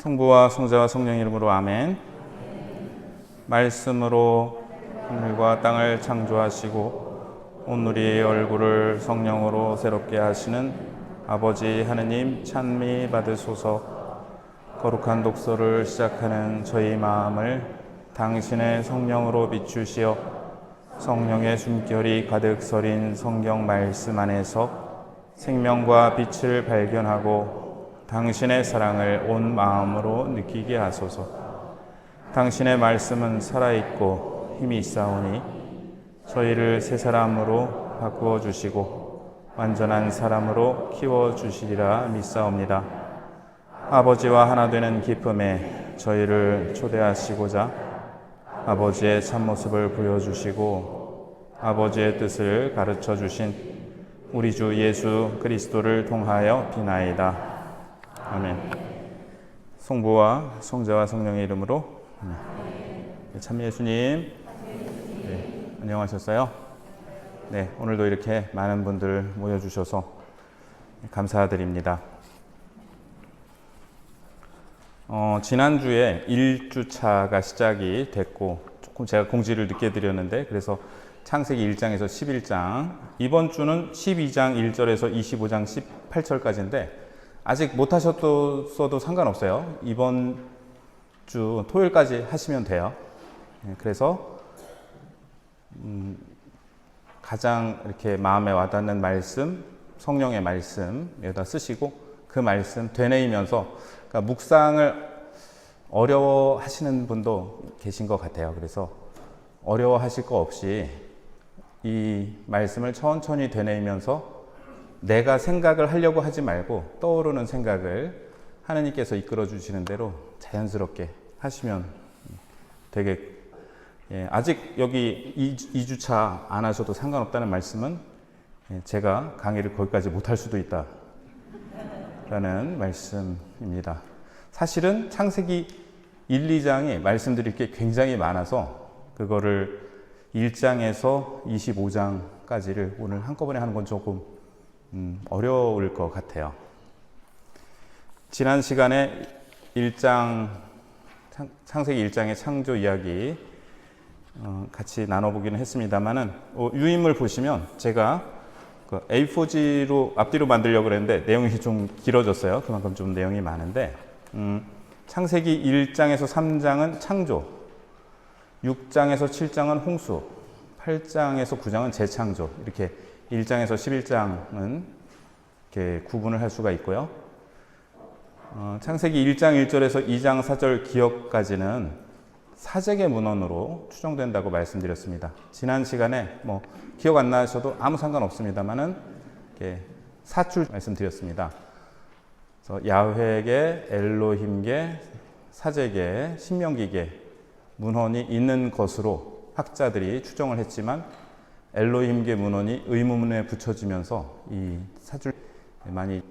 성부와 성자와 성령 이름으로 아멘. 말씀으로 하늘과 땅을 창조하시고 온 우리의 얼굴을 성령으로 새롭게 하시는 아버지 하느님 찬미 받으소서. 거룩한 독서를 시작하는 저희 마음을 당신의 성령으로 비추시어 성령의 숨결이 가득 서린 성경 말씀 안에서 생명과 빛을 발견하고 당신의 사랑을 온 마음으로 느끼게 하소서. 당신의 말씀은 살아있고 힘이 있사오니 저희를 새 사람으로 바꾸어 주시고 완전한 사람으로 키워 주시리라 믿사옵니다. 아버지와 하나 되는 기쁨에 저희를 초대하시고자 아버지의 참모습을 보여주시고 아버지의 뜻을 가르쳐 주신 우리 주 예수 그리스도를 통하여 비나이다. 아멘. 성부와 성자와 성령의 이름으로 아멘. 참 예수님, 네, 안녕하셨어요? 네, 오늘도 이렇게 많은 분들 모여주셔서 감사드립니다. 지난주에 1주차가 시작이 됐고 조금 제가 공지를 늦게 드렸는데 그래서 창세기 1장에서 11장, 이번 주는 12장 1절에서 25장 18절까지인데 아직 못 하셨어도 상관없어요. 이번 주 토요일까지 하시면 돼요. 그래서 가장 이렇게 마음에 와닿는 말씀, 성령의 말씀 여기다 쓰시고 그 말씀 되뇌이면서, 그러니까 묵상을 어려워하시는 분도 계신 것 같아요. 그래서 어려워하실 거 없이 이 말씀을 천천히 되뇌이면서 내가 생각을 하려고 하지 말고 떠오르는 생각을 하느님께서 이끌어 주시는 대로 자연스럽게 하시면 되게, 아직 여기 2주차 안 하셔도 상관없다는 말씀은 제가 강의를 거기까지 못할 수도 있다 라는 말씀입니다. 사실은 창세기 1, 2장이 말씀드릴 게 굉장히 많아서 그거를 1장에서 25장까지를 오늘 한꺼번에 하는 건 조금 어려울 것 같아요. 지난 시간에 1장, 창세기 1장의 창조 이야기 같이 나눠보기는 했습니다만은 유인물 보시면 제가 A4지로 앞뒤로 만들려고 그랬는데 내용이 좀 길어졌어요. 그만큼 좀 내용이 많은데 창세기 1장에서 3장은 창조, 6장에서 7장은 홍수, 8장에서 9장은 재창조, 이렇게 1장에서 11장은 이렇게 구분을 할 수가 있고요. 창세기 1장 1절에서 2장 4절 기억까지는 사재기 문헌으로 추정된다고 말씀드렸습니다. 지난 시간에 뭐 기억 안 나셔도 아무 상관없습니다만은 사출 말씀드렸습니다. 그래서 야훼계, 엘로힘계, 사재계, 신명기계 문헌이 있는 것으로 학자들이 추정을 했지만 엘로힘계 문헌이 의문문에 붙여지면서 이 사줄 많이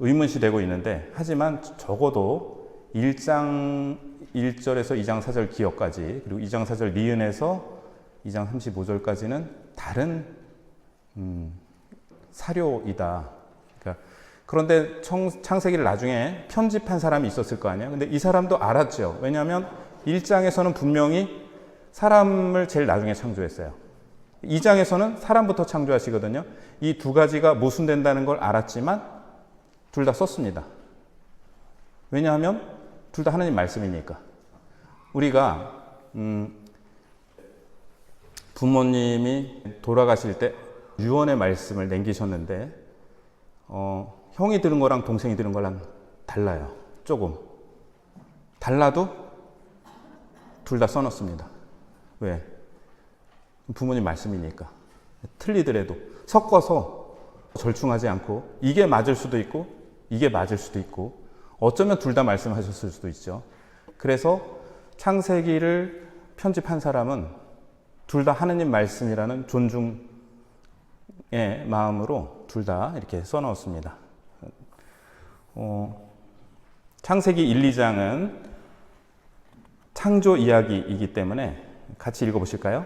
의문시 되고 있는데, 하지만 적어도 1장 1절에서 2장 4절 기억까지, 그리고 2장 4절 니은에서 2장 35절까지는 다른 사료이다. 그러니까 그런데 창세기를 나중에 편집한 사람이 있었을 거 아니에요. 근데 이 사람도 알았죠. 왜냐하면 1장에서는 분명히 사람을 제일 나중에 창조했어요. 2장에서는 사람부터 창조하시거든요. 이 두 가지가 모순된다는 걸 알았지만 둘 다 썼습니다. 왜냐하면 둘 다 하나님 말씀이니까. 우리가 부모님이 돌아가실 때 유언의 말씀을 남기셨는데 형이 들은 거랑 동생이 들은 거랑 달라요. 조금. 달라도 둘 다 써놨습니다. 왜? 부모님 말씀이니까. 틀리더라도 섞어서 절충하지 않고 이게 맞을 수도 있고 이게 맞을 수도 있고 어쩌면 둘 다 말씀하셨을 수도 있죠. 그래서 창세기를 편집한 사람은 둘 다 하느님 말씀이라는 존중의 마음으로 둘 다 이렇게 써놓았습니다. 창세기 1, 2장은 창조 이야기이기 때문에 같이 읽어보실까요?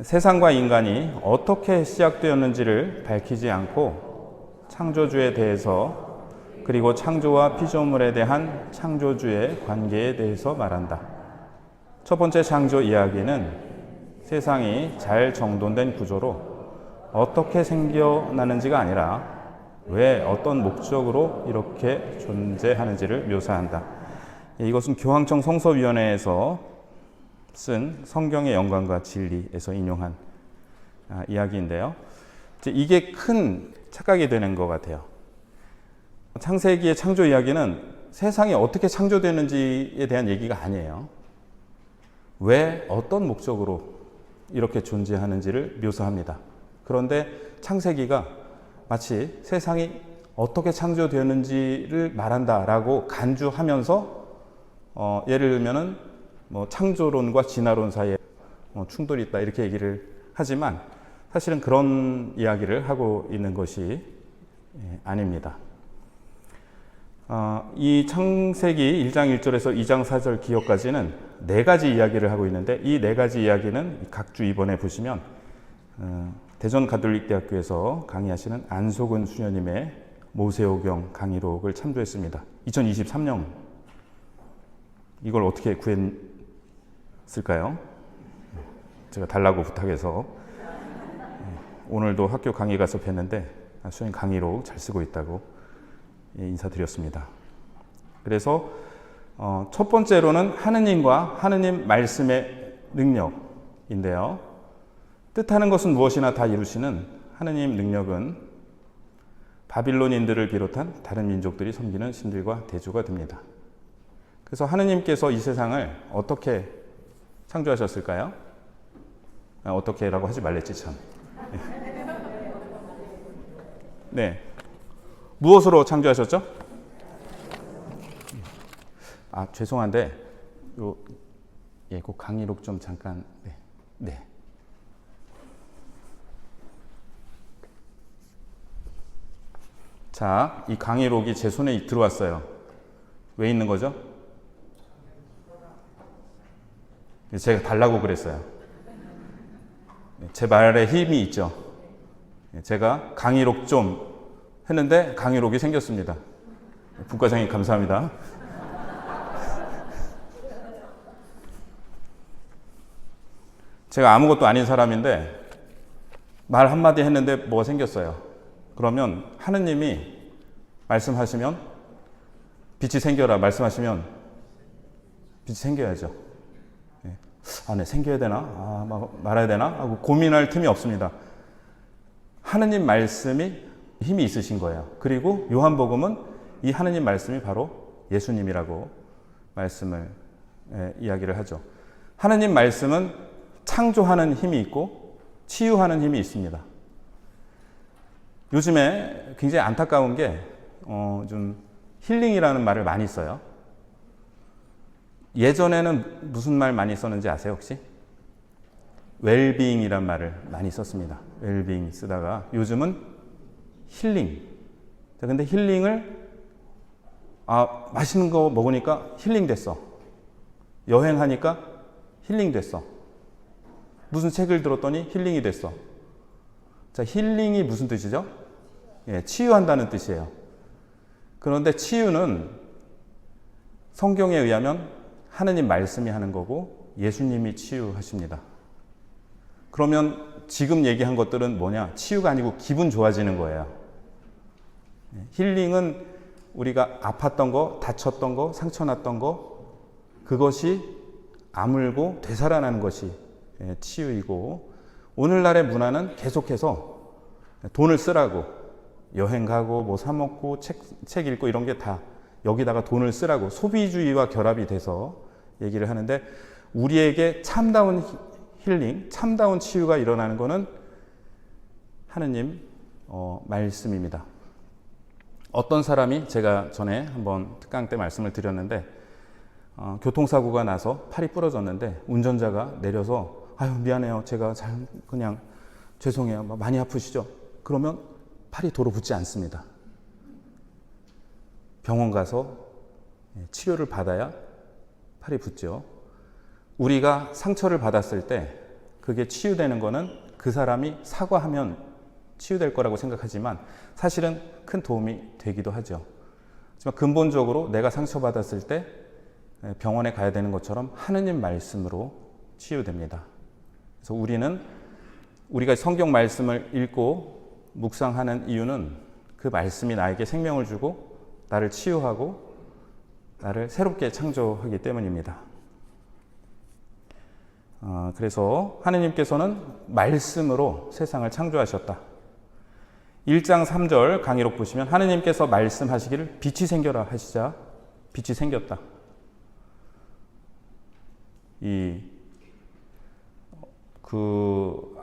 세상과 인간이 어떻게 시작되었는지를 밝히지 않고 창조주에 대해서 그리고 창조와 피조물에 대한 창조주의 관계에 대해서 말한다. 첫 번째 창조 이야기는 세상이 잘 정돈된 구조로 어떻게 생겨나는지가 아니라 왜 어떤 목적으로 이렇게 존재하는지를 묘사한다. 이것은 교황청 성서위원회에서 쓴 성경의 영광과 진리에서 인용한 이야기인데요. 이게 큰 착각이 되는 것 같아요. 창세기의 창조 이야기는 세상이 어떻게 창조되는지에 대한 얘기가 아니에요. 왜 어떤 목적으로 이렇게 존재하는지를 묘사합니다. 그런데 창세기가 마치 세상이 어떻게 창조되었는지를 말한다라고 간주하면서 예를 들면은 창조론과 진화론 사이에 충돌이 있다 이렇게 얘기를 하지만 사실은 그런 이야기를 하고 있는 것이 아닙니다. 이 창세기 1장 1절에서 2장 4절 기억까지는 4가지 이야기를 하고 있는데 이 4가지 이야기는 각주 2번에 보시면 대전 가톨릭대학교에서 강의하시는 안소근 수녀님의 모세오경 강의록을 참조했습니다. 2023년 이걸 어떻게 구했을까요? 제가 달라고 부탁해서 오늘도 학교 강의 가서 뵀는데 수녀님 강의록 잘 쓰고 있다고 인사드렸습니다. 그래서 첫 번째로는 하느님과 하느님 말씀의 능력인데요. 뜻하는 것은 무엇이나 다 이루시는 하느님 능력은 바빌론인들을 비롯한 다른 민족들이 섬기는 신들과 대조가 됩니다. 그래서 하느님께서 이 세상을 어떻게 창조하셨을까요? 어떻게라고 하지 말랬지 참. 네. 무엇으로 창조하셨죠? 죄송한데 그 강의록 좀 잠깐. 네. 자, 이 강의록이 제 손에 들어왔어요. 왜 있는 거죠? 제가 달라고 그랬어요. 제 말에 힘이 있죠. 제가 강의록 좀 했는데 강의록이 생겼습니다. 국과장님 감사합니다. 제가 아무것도 아닌 사람인데 말 한마디 했는데 뭐가 생겼어요. 그러면 하느님이 말씀하시면 빛이 생겨라 말씀하시면 빛이 생겨야죠. 네, 생겨야 되나? 말아야 되나? 하고 고민할 틈이 없습니다. 하느님 말씀이 힘이 있으신 거예요. 그리고 요한복음은 이 하느님 말씀이 바로 예수님이라고 말씀을 이야기를 하죠. 하느님 말씀은 창조하는 힘이 있고 치유하는 힘이 있습니다. 요즘에 굉장히 안타까운 게 좀 힐링이라는 말을 많이 써요. 예전에는 무슨 말 많이 썼는지 아세요 혹시? 웰빙이란 말을 많이 썼습니다. 웰빙 쓰다가 요즘은 힐링. 근데 힐링을 맛있는 거 먹으니까 힐링 됐어. 여행하니까 힐링 됐어. 무슨 책을 들었더니 힐링이 됐어. 자, 힐링이 무슨 뜻이죠? 치유한다는 뜻이에요. 그런데 치유는 성경에 의하면 하느님 말씀이 하는 거고 예수님이 치유하십니다. 그러면 지금 얘기한 것들은 뭐냐? 치유가 아니고 기분 좋아지는 거예요. 힐링은 우리가 아팠던 거, 다쳤던 거, 상처났던 거 그것이 아물고 되살아나는 것이 치유이고 오늘날의 문화는 계속해서 돈을 쓰라고 여행 가고 사 먹고 책 읽고 이런 게 다 여기다가 돈을 쓰라고 소비주의와 결합이 돼서 얘기를 하는데 우리에게 참다운 힐링, 참다운 치유가 일어나는 것은 하느님 말씀입니다. 어떤 사람이 제가 전에 한번 특강 때 말씀을 드렸는데 교통사고가 나서 팔이 부러졌는데 운전자가 내려서 미안해요. 제가 그냥 죄송해요. 많이 아프시죠? 그러면 팔이 도로 붙지 않습니다. 병원 가서 치료를 받아야 팔이 붙죠. 우리가 상처를 받았을 때 그게 치유되는 거는 그 사람이 사과하면 치유될 거라고 생각하지만 사실은 큰 도움이 되기도 하죠. 하지만 근본적으로 내가 상처받았을 때 병원에 가야 되는 것처럼 하느님 말씀으로 치유됩니다. 그래서 우리가 성경 말씀을 읽고 묵상하는 이유는 그 말씀이 나에게 생명을 주고 나를 치유하고 나를 새롭게 창조하기 때문입니다. 그래서 하느님께서는 말씀으로 세상을 창조하셨다. 1장 3절 강의록 보시면 하느님께서 말씀하시기를 빛이 생겨라 하시자 빛이 생겼다.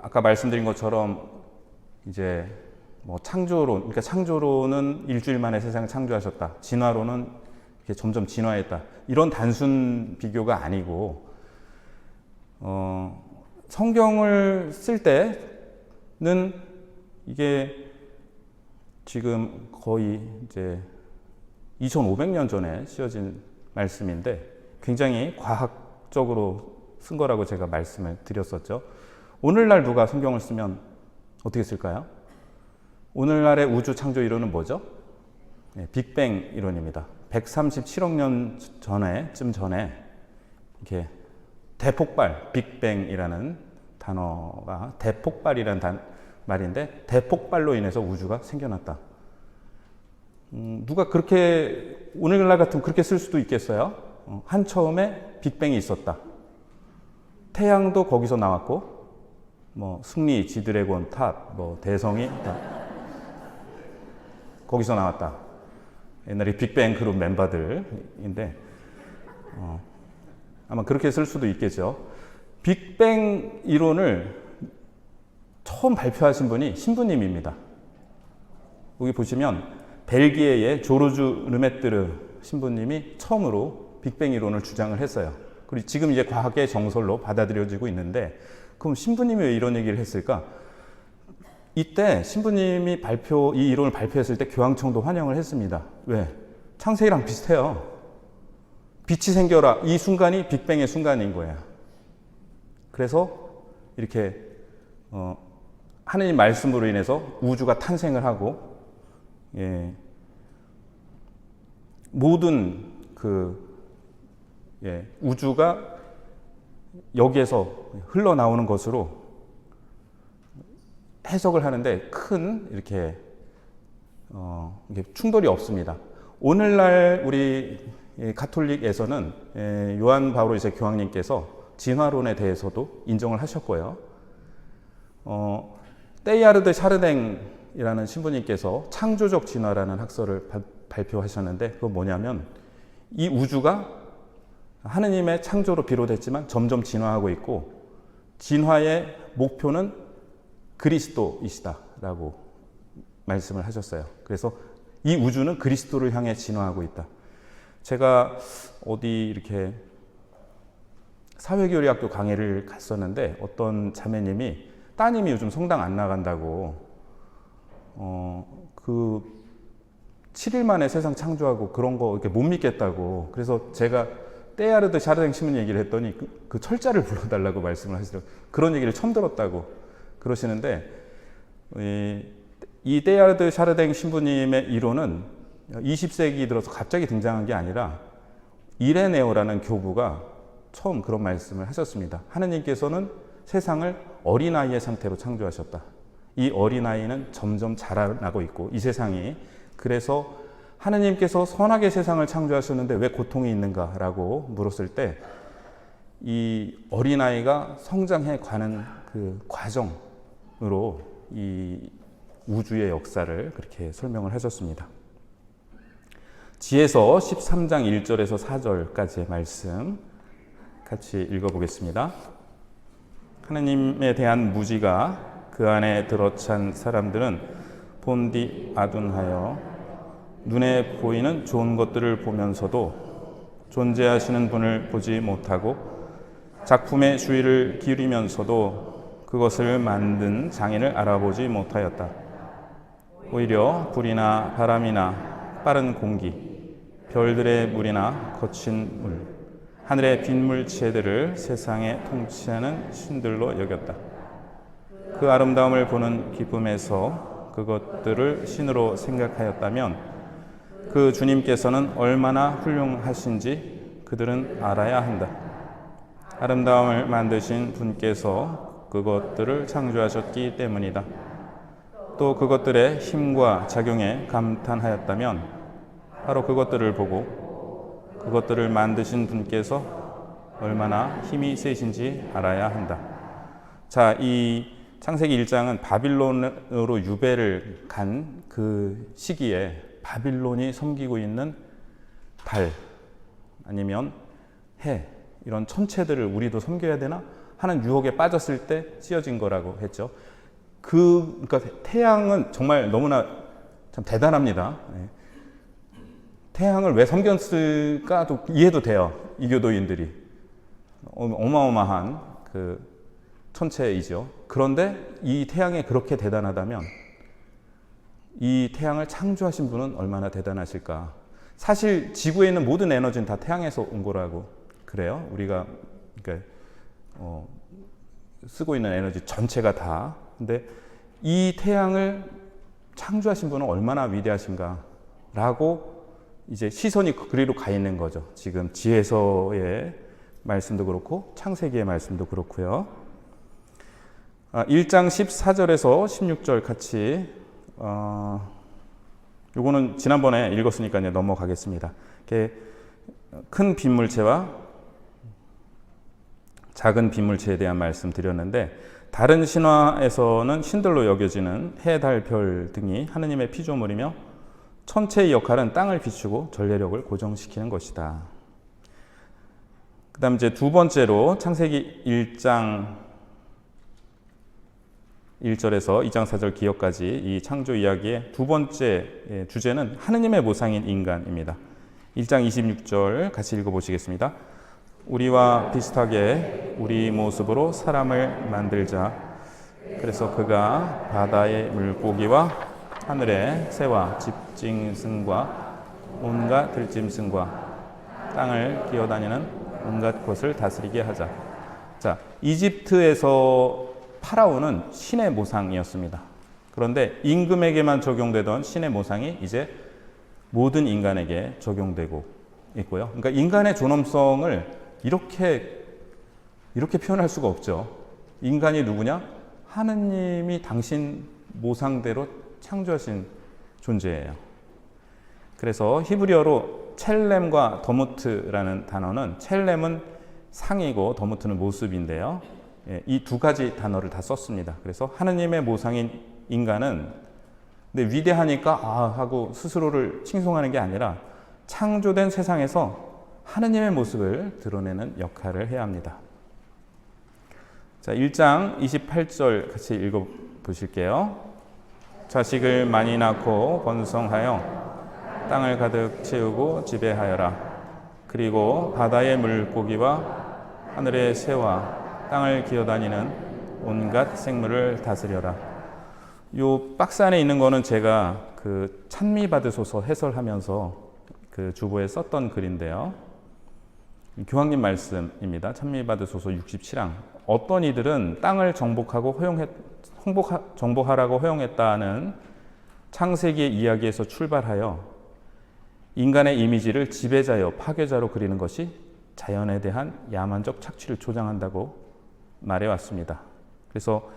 아까 말씀드린 것처럼 이제 창조론, 그러니까 창조론은 일주일 만에 세상을 창조하셨다. 진화론은 이렇게 점점 진화했다. 이런 단순 비교가 아니고, 성경을 쓸 때는 이게 지금 거의 이제 2500년 전에 쓰여진 말씀인데 굉장히 과학적으로 쓴 거라고 제가 말씀을 드렸었죠. 오늘날 누가 성경을 쓰면 어떻게 쓸까요? 오늘날의 우주 창조 이론은 뭐죠? 빅뱅 이론입니다. 137억 년 전에 이렇게 대폭발, 빅뱅이라는 단어가 대폭발이라는 말인데 대폭발로 인해서 우주가 생겨났다. 누가 그렇게 오늘날 같으면 그렇게 쓸 수도 있겠어요? 한 처음에 빅뱅이 있었다. 태양도 거기서 나왔고, 승리, 지드래곤, 탑, 대성이 다 거기서 나왔다. 옛날에 빅뱅 그룹 멤버들인데, 아마 그렇게 쓸 수도 있겠죠. 빅뱅 이론을 처음 발표하신 분이 신부님입니다. 여기 보시면 벨기에의 조르주 르메뜨르 신부님이 처음으로 빅뱅 이론을 주장을 했어요. 그리고 지금 이제 과학의 정설로 받아들여지고 있는데, 그럼 신부님이 왜 이런 얘기를 했을까? 이때 신부님이 이 이론을 발표했을 때 교황청도 환영을 했습니다. 왜? 창세기랑 비슷해요. 빛이 생겨라. 이 순간이 빅뱅의 순간인 거예요. 그래서 이렇게 하느님 말씀으로 인해서 우주가 탄생을 하고, 모든 우주가 여기에서 흘러나오는 것으로 해석을 하는데 큰 이렇게 충돌이 없습니다. 오늘날 우리 가톨릭에서는 요한 바오로 2세 교황님께서 진화론에 대해서도 인정을 하셨고요. 테이야르드 샤르댕이라는 신부님께서 창조적 진화라는 학설을 발표하셨는데, 그건 뭐냐면 이 우주가 하느님의 창조로 비롯했지만 점점 진화하고 있고, 진화의 목표는 그리스도이시다라고 말씀을 하셨어요. 그래서 이 우주는 그리스도를 향해 진화하고 있다. 제가 어디 이렇게 사회교리학교 강의를 갔었는데 어떤 자매님이 따님이 요즘 성당 안 나간다고 7일 만에 세상 창조하고 그런 거 이렇게 못 믿겠다고. 그래서 제가 테야르드 샤르댕 신문 얘기를 했더니 그 철자를 불러달라고 말씀을 하시더라고요. 그런 얘기를 처음 들었다고 그러시는데, 이 테야르드 샤르댕 신부님의 이론은 20세기 들어서 갑자기 등장한 게 아니라 이레네오라는 교부가 처음 그런 말씀을 하셨습니다. 하느님께서는 세상을 어린아이의 상태로 창조하셨다. 이 어린아이는 점점 자라나고 있고 이 세상이, 그래서 하느님께서 선하게 세상을 창조하셨는데 왜 고통이 있는가라고 물었을 때 이 어린아이가 성장해 가는 그 과정으로 이 우주의 역사를 그렇게 설명을 하셨습니다. 지혜서 13장 1절에서 4절까지의 말씀 같이 읽어보겠습니다. 하느님에 대한 무지가 그 안에 들어찬 사람들은 본디 아둔하여 눈에 보이는 좋은 것들을 보면서도 존재하시는 분을 보지 못하고 작품에 주의를 기울이면서도 그것을 만든 장인을 알아보지 못하였다. 오히려 불이나 바람이나 빠른 공기, 별들의 물이나 거친 물, 하늘의 빗물체들을 세상에 통치하는 신들로 여겼다. 그 아름다움을 보는 기쁨에서 그것들을 신으로 생각하였다면 그 주님께서는 얼마나 훌륭하신지 그들은 알아야 한다. 아름다움을 만드신 분께서 그것들을 창조하셨기 때문이다. 또 그것들의 힘과 작용에 감탄하였다면 바로 그것들을 보고 그것들을 만드신 분께서 얼마나 힘이 세신지 알아야 한다. 자, 이 창세기 1장은 바빌론으로 유배를 간 그 시기에 바빌론이 섬기고 있는 달 아니면 해 이런 천체들을 우리도 섬겨야 되나 하는 유혹에 빠졌을 때 씌어진 거라고 했죠. 그러니까 태양은 정말 너무나 참 대단합니다. 태양을 왜 섬겼을까도 이해도 돼요. 이교도인들이 어마어마한 그 천체이죠. 그런데 이 태양이 그렇게 대단하다면 이 태양을 창조하신 분은 얼마나 대단하실까? 사실 지구에 있는 모든 에너지는 다 태양에서 온 거라고 그래요. 우리가 그러니까 쓰고 있는 에너지 전체가 다. 근데 이 태양을 창조하신 분은 얼마나 위대하신가라고 이제 시선이 그리로 가 있는 거죠. 지금 지혜서의 말씀도 그렇고 창세기의 말씀도 그렇고요. 1장 14절에서 16절 같이 요거는 지난번에 읽었으니까 이제 넘어가겠습니다. 큰 빗물체와 작은 빗물체에 대한 말씀 드렸는데 다른 신화에서는 신들로 여겨지는 해, 달, 별 등이 하느님의 피조물이며 천체의 역할은 땅을 비추고 전례력을 고정시키는 것이다. 그 다음 이제 두 번째로 창세기 1장 1절에서 2장 4절 기억까지 이 창조 이야기의 두 번째 주제는 하느님의 모상인 인간입니다. 1장 26절 같이 읽어보시겠습니다. 우리와 비슷하게 우리 모습으로 사람을 만들자. 그래서 그가 바다의 물고기와 하늘의 새와 집짐승과 온갖 들짐승과 땅을 기어다니는 온갖 것을 다스리게 하자. 자, 이집트에서 파라오는 신의 모상이었습니다. 그런데 임금에게만 적용되던 신의 모상이 이제 모든 인간에게 적용되고 있고요. 그러니까 인간의 존엄성을 이렇게 표현할 수가 없죠. 인간이 누구냐? 하느님이 당신 모상대로 창조하신 존재예요. 그래서 히브리어로 첼렘과 더무트라는 단어는 첼렘은 상이고 더무트는 모습인데요. 이 두 가지 단어를 다 썼습니다. 그래서 하느님의 모상인 인간은 근데 위대하니까 하고 스스로를 칭송하는 게 아니라 창조된 세상에서 하느님의 모습을 드러내는 역할을 해야 합니다. 자, 1장 28절 같이 읽어보실게요. 자식을 많이 낳고 번성하여 땅을 가득 채우고 지배하여라. 그리고 바다의 물고기와 하늘의 새와 땅을 기어다니는 온갖 생물을 다스려라. 요 박스 안에 있는 거는 제가 그 찬미 받으소서 해설하면서 그 주보에 썼던 글인데요. 교황님 말씀입니다. 찬미 받으소서 67항. 어떤 이들은 땅을 정복하라고 허용했다는 창세기의 이야기에서 출발하여 인간의 이미지를 지배자여 파괴자로 그리는 것이 자연에 대한 야만적 착취를 조장한다고 말해왔습니다. 그래서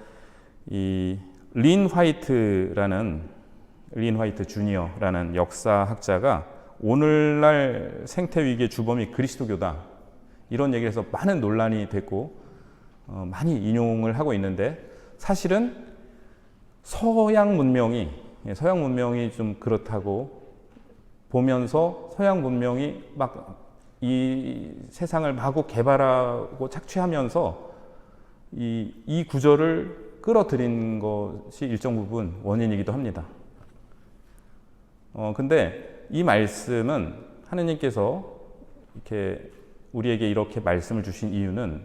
이 린 화이트 주니어라는 역사학자가 오늘날 생태 위기의 주범이 그리스도교다 이런 얘기에서 많은 논란이 됐고 많이 인용을 하고 있는데 사실은 서양 문명이 좀 그렇다고 보면서 서양 문명이 막 이 세상을 마구 개발하고 착취하면서 이 구조를 끌어들인 것이 일정 부분 원인이기도 합니다. 근데 이 말씀은 하느님께서 이렇게 우리에게 이렇게 말씀을 주신 이유는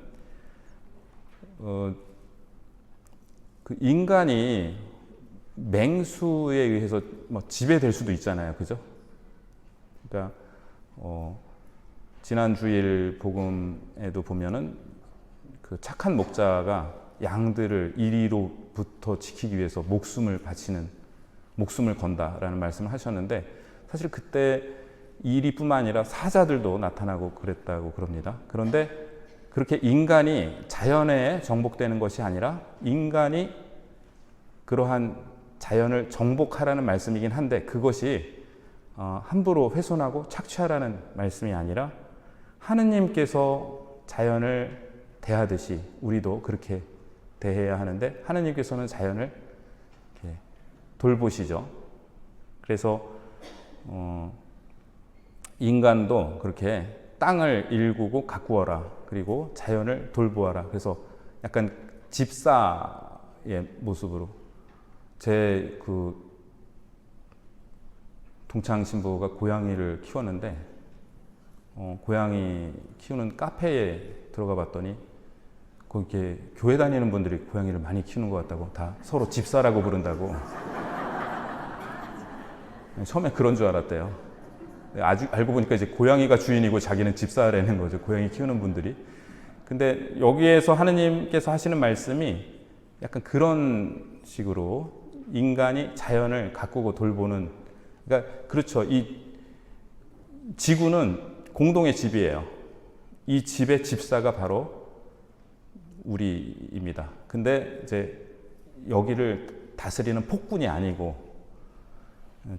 그 인간이 맹수에 의해서 지배될 수도 있잖아요, 그죠? 그러니까 지난 주일 복음에도 보면은 그 착한 목자가 양들을 이리로부터 지키기 위해서 목숨을 건다라는 말씀을 하셨는데 사실 그때 이리뿐만 아니라 사자들도 나타나고 그랬다고 그럽니다. 그런데 그렇게 인간이 자연에 정복되는 것이 아니라 인간이 그러한 자연을 정복하라는 말씀이긴 한데 그것이 함부로 훼손하고 착취하라는 말씀이 아니라 하느님께서 자연을 대하듯이 우리도 그렇게 대해야 하는데 하느님께서는 자연을 이렇게 돌보시죠. 그래서 인간도 그렇게 땅을 일구고 가꾸어라. 그리고 자연을 돌보아라. 그래서 약간 집사의 모습으로 제 그 동창 신부가 고양이를 키웠는데 고양이 키우는 카페에 들어가 봤더니 거기 이렇게 교회 다니는 분들이 고양이를 많이 키우는 것 같다고 다 서로 집사라고 부른다고 처음에 그런 줄 알았대요. 아주 알고 보니까 이제 고양이가 주인이고 자기는 집사라는 거죠. 고양이 키우는 분들이. 근데 여기에서 하느님께서 하시는 말씀이 약간 그런 식으로 인간이 자연을 가꾸고 돌보는, 그러니까 그렇죠. 이 지구는 공동의 집이에요. 이 집의 집사가 바로 우리입니다. 근데 이제 여기를 다스리는 폭군이 아니고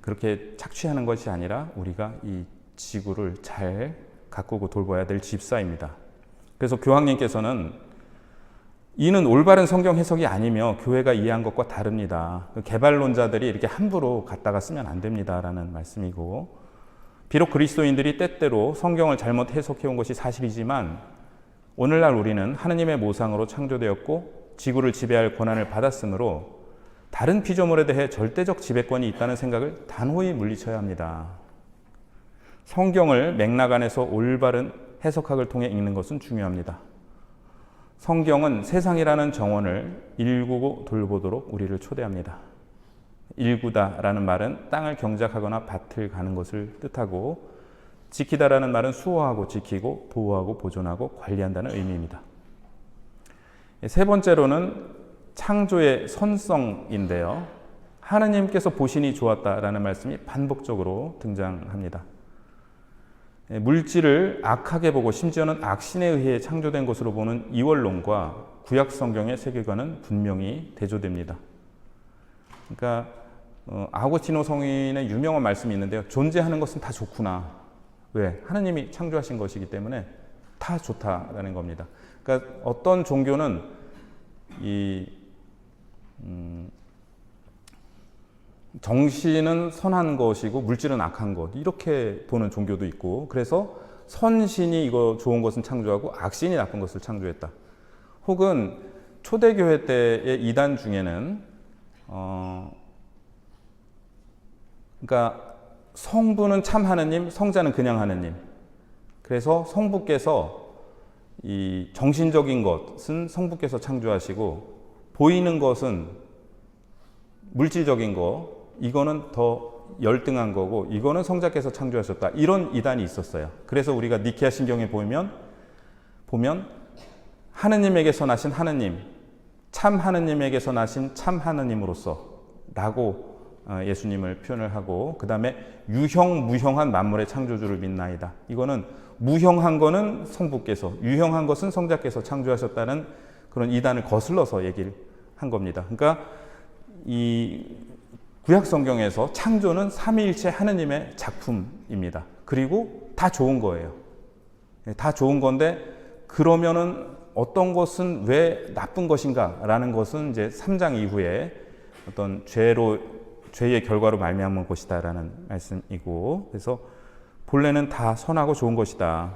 그렇게 착취하는 것이 아니라 우리가 이 지구를 잘 가꾸고 돌봐야 될 집사입니다. 그래서 교황님께서는 이는 올바른 성경 해석이 아니며 교회가 이해한 것과 다릅니다. 개발론자들이 이렇게 함부로 갖다가 쓰면 안 됩니다라는 말씀이고, 비록 그리스도인들이 때때로 성경을 잘못 해석해 온 것이 사실이지만 오늘날 우리는 하느님의 모상으로 창조되었고 지구를 지배할 권한을 받았으므로 다른 피조물에 대해 절대적 지배권이 있다는 생각을 단호히 물리쳐야 합니다. 성경을 맥락 안에서 올바른 해석학을 통해 읽는 것은 중요합니다. 성경은 세상이라는 정원을 일구고 돌보도록 우리를 초대합니다. 일구다라는 말은 땅을 경작하거나 밭을 가는 것을 뜻하고, 지키다라는 말은 수호하고 지키고 보호하고 보존하고 관리한다는 의미입니다. 세 번째로는 창조의 선성인데요. 하느님께서 보시니 좋았다라는 말씀이 반복적으로 등장합니다. 물질을 악하게 보고 심지어는 악신에 의해 창조된 것으로 보는 이원론과 구약 성경의 세계관은 분명히 대조됩니다. 그러니까 아고스티노 성인의 유명한 말씀이 있는데요. 존재하는 것은 다 좋구나. 왜? 하느님이 창조하신 것이기 때문에 다 좋다라는 겁니다. 그러니까 어떤 종교는 정신은 선한 것이고 물질은 악한 것, 이렇게 보는 종교도 있고, 그래서 선신이 이거 좋은 것은 창조하고 악신이 나쁜 것을 창조했다. 혹은 초대교회 때의 이단 중에는 그러니까 성부는 참 하느님, 성자는 그냥 하느님. 그래서 성부께서 이 정신적인 것은 성부께서 창조하시고 보이는 것은 물질적인 거, 이거는 더 열등한 거고 이거는 성자께서 창조하셨다. 이런 이단이 있었어요. 그래서 우리가 니케아 신경에 보면 하느님에게서 나신 하느님, 참 하느님에게서 나신 참 하느님으로서 라고 예수님을 표현을 하고, 그 다음에 유형 무형한 만물의 창조주를 믿나이다. 이거는 무형한 거는 성부께서, 유형한 것은 성자께서 창조하셨다는 그런 이단을 거슬러서 얘기를 한 겁니다. 그러니까 이 구약 성경에서 창조는 삼위일체 하느님의 작품입니다. 그리고 다 좋은 거예요. 다 좋은 건데 그러면은 어떤 것은 왜 나쁜 것인가 라는 것은 이제 3장 이후에 어떤 죄의 결과로 말미암은 것이다 라는 말씀이고, 그래서 본래는 다 선하고 좋은 것이다.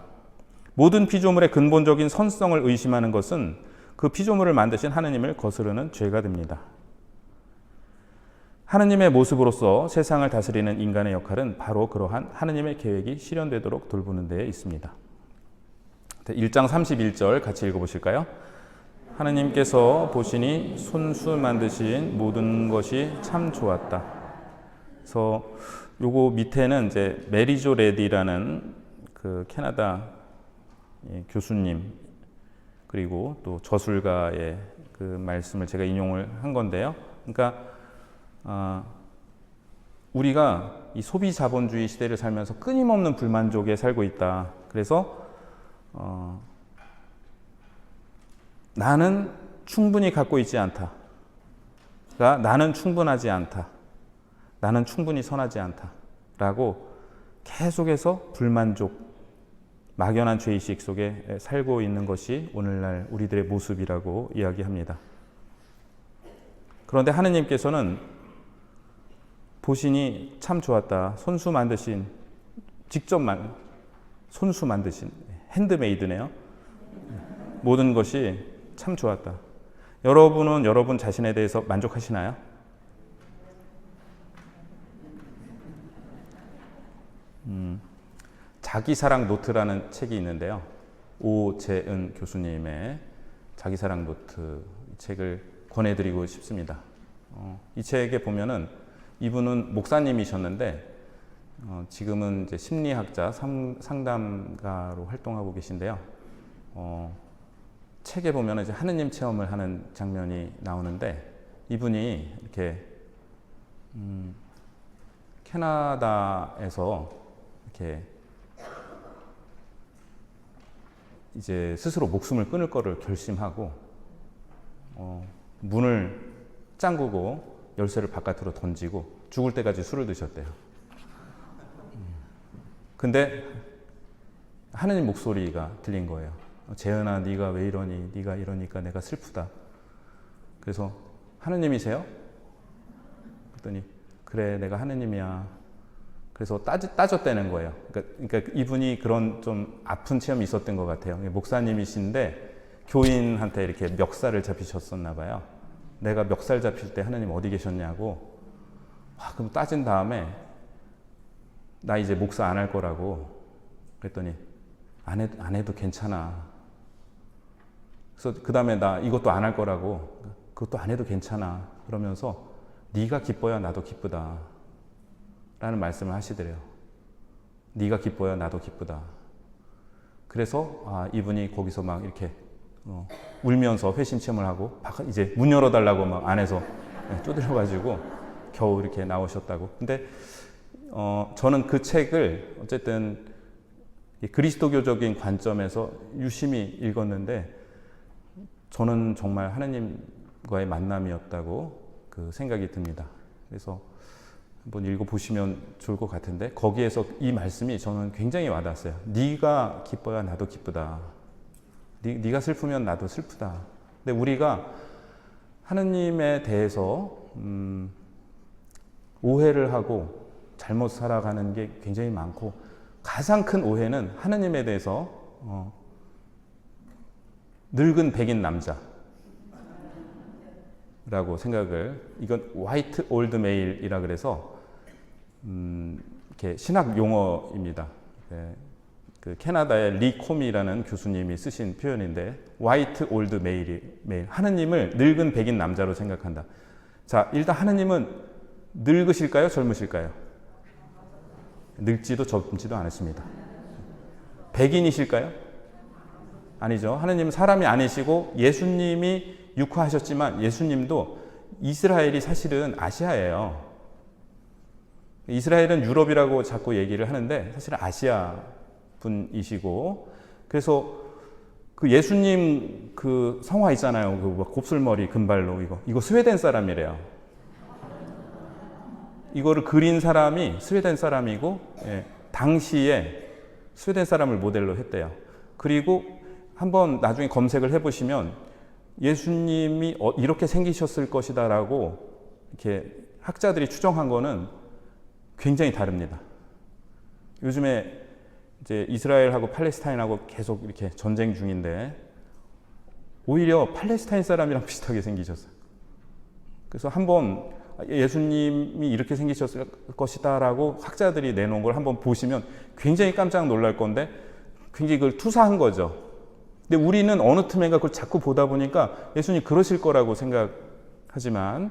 모든 피조물의 근본적인 선성을 의심하는 것은 그 피조물을 만드신 하느님을 거스르는 죄가 됩니다. 하느님의 모습으로서 세상을 다스리는 인간의 역할은 바로 그러한 하느님의 계획이 실현되도록 돌보는 데에 있습니다. 1장 31절 같이 읽어보실까요? 하느님께서 보시니 손수 만드신 모든 것이 참 좋았다. 그래서 요거 밑에는 이제 메리조 레디라는 그 캐나다 교수님 그리고 또 저술가의 그 말씀을 제가 인용을 한 건데요. 그러니까 우리가 이 소비 자본주의 시대를 살면서 끊임없는 불만족에 살고 있다. 그래서 나는 충분히 갖고 있지 않다. 나는 충분하지 않다. 나는 충분히 선하지 않다. 라고 계속해서 불만족, 막연한 죄의식 속에 살고 있는 것이 오늘날 우리들의 모습이라고 이야기합니다. 그런데 하느님께서는 보시니 참 좋았다. 손수 만드신 핸드메이드네요. 모든 것이 참 좋았다. 여러분은 여러분 자신에 대해서 만족하시나요? 자기사랑 노트라는 책이 있는데요. 오재은 교수님의 자기사랑 노트, 이 책을 권해드리고 싶습니다. 이 책에 보면은 이분은 목사님이셨는데 지금은 이제 심리학자, 상담가로 활동하고 계신데요. 책에 보면은 이제 하느님 체험을 하는 장면이 나오는데 이분이 이렇게 캐나다에서 이렇게 이제 스스로 목숨을 끊을 거를 결심하고 문을 짱구고 열쇠를 바깥으로 던지고 죽을 때까지 술을 드셨대요. 근데 하느님 목소리가 들린 거예요. 재은아, 네가 왜 이러니? 네가 이러니까 내가 슬프다. 그래서 하느님이세요? 그랬더니 그래, 내가 하느님이야. 그래서 따졌다는 거예요. 그러니까 이분이 그런 좀 아픈 체험이 있었던 것 같아요. 목사님이신데 교인한테 이렇게 멱살을 잡히셨었나 봐요. 내가 멱살 잡힐 때 하느님 어디 계셨냐고. 그럼 따진 다음에 나 이제 목사 안 할 거라고. 그랬더니 안 해도 괜찮아. 그래서 그 다음에 나 이것도 안 할 거라고. 그것도 안 해도 괜찮아. 그러면서 네가 기뻐야 나도 기쁘다. 라는 말씀을 하시더래요. 네가 기뻐야 나도 기쁘다. 그래서 이분이 거기서 막 이렇게 울면서 회심 체험을 하고 이제 문 열어달라고 막 안에서 쪼들려가지고 겨우 이렇게 나오셨다고. 근데 저는 그 책을 어쨌든 그리스도교적인 관점에서 유심히 읽었는데 저는 정말 하나님과의 만남이었다고 그 생각이 듭니다. 그래서 한번 읽어보시면 좋을 것 같은데 거기에서 이 말씀이 저는 굉장히 와닿았어요. 네가 기뻐야 나도 기쁘다. 네가 슬프면 나도 슬프다. 근데 우리가 하느님에 대해서 오해를 하고 잘못 살아가는 게 굉장히 많고 가장 큰 오해는 하느님에 대해서 늙은 백인 남자라고 생각을, 이건 화이트 올드 메일이라 그래서 이렇게 신학 용어입니다. 그 캐나다의 리 콤이라는 교수님이 쓰신 표현인데 화이트 올드 메일, 하느님을 늙은 백인 남자로 생각한다. 자, 일단 하느님은 늙으실까요? 젊으실까요? 늙지도 젊지도 않으십니다. 백인이실까요? 아니죠. 하느님은 사람이 아니시고 예수님이 육화하셨지만 예수님도 이스라엘이 사실은 아시아예요. 이스라엘은 유럽이라고 자꾸 얘기를 하는데 사실은 아시아 분이시고, 그래서 그 예수님 그 성화 있잖아요. 그 곱슬머리 금발로 이거 스웨덴 사람이래요. 이거를 그린 사람이 스웨덴 사람이고, 당시에 스웨덴 사람을 모델로 했대요. 그리고 한번 나중에 검색을 해보시면 예수님이 이렇게 생기셨을 것이다라고 이렇게 학자들이 추정한 거는 굉장히 다릅니다. 요즘에 이제 이스라엘하고 팔레스타인하고 계속 이렇게 전쟁 중인데 오히려 팔레스타인 사람이랑 비슷하게 생기셨어요. 그래서 한번 예수님이 이렇게 생기셨을 것이다라고 학자들이 내놓은 걸 한번 보시면 굉장히 깜짝 놀랄 건데 굉장히 그걸 투사한 거죠. 근데 우리는 어느 틈엔가 그걸 자꾸 보다 보니까 예수님 그러실 거라고 생각하지만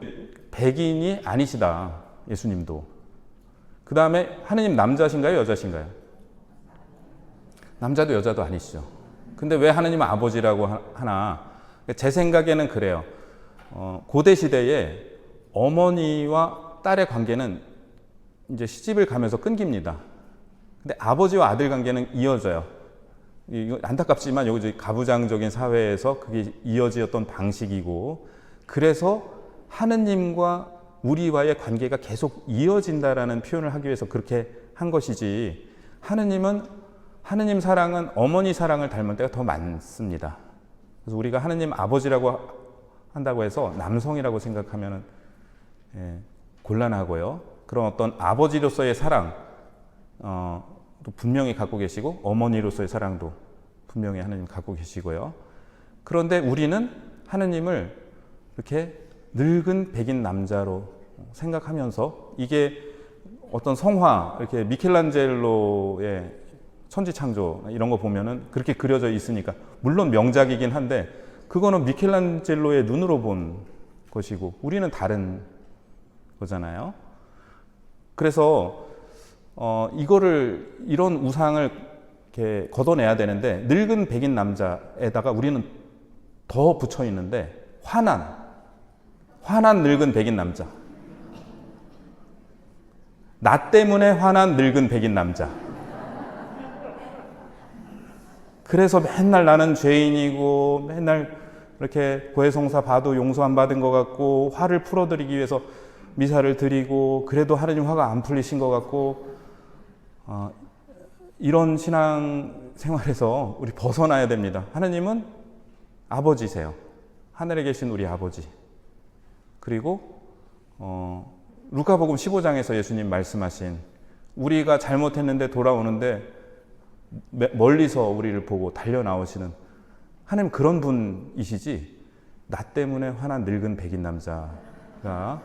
백인이 아니시다, 예수님도. 그 다음에 하느님 남자신가요, 여자신가요? 남자도 여자도 아니시죠. 근데 왜 하느님은 아버지라고 하나? 제 생각에는 그래요. 고대 시대에 어머니와 딸의 관계는 이제 시집을 가면서 끊깁니다. 근데 아버지와 아들 관계는 이어져요. 이거 안타깝지만 여기 가부장적인 사회에서 그게 이어지었던 방식이고, 그래서 하느님과 우리와의 관계가 계속 이어진다라는 표현을 하기 위해서 그렇게 한 것이지, 하느님 사랑은 어머니 사랑을 닮은 때가 더 많습니다. 그래서 우리가 하느님 아버지라고 한다고 해서 남성이라고 생각하면 곤란하고요. 그런 어떤 아버지로서의 사랑 또 분명히 갖고 계시고, 어머니로서의 사랑도 분명히 하느님 갖고 계시고요. 그런데 우리는 하느님을 이렇게 늙은 백인 남자로 생각하면서, 이게 어떤 성화, 이렇게 미켈란젤로의 천지창조 이런 거 보면은 그렇게 그려져 있으니까, 물론 명작이긴 한데 그거는 미켈란젤로의 눈으로 본 것이고 우리는 다른 거잖아요. 그래서 이런 우상을 이렇게 걷어내야 되는데, 늙은 백인 남자에다가 우리는 더 붙여 있는데, 화난 늙은 백인 남자, 나 때문에 화난 늙은 백인 남자. 그래서 맨날 나는 죄인이고, 맨날 이렇게 고해성사 봐도 용서 안 받은 것 같고, 화를 풀어드리기 위해서 미사를 드리고, 그래도 하느님 화가 안 풀리신 것 같고, 이런 신앙 생활에서 우리 벗어나야 됩니다. 하느님은 아버지세요. 하늘에 계신 우리 아버지. 그리고 루카복음 15장에서 예수님 말씀하신, 우리가 잘못했는데 돌아오는데 멀리서 우리를 보고 달려 나오시는 하나님, 그런 분이시지 나 때문에 화난 늙은 백인 남자가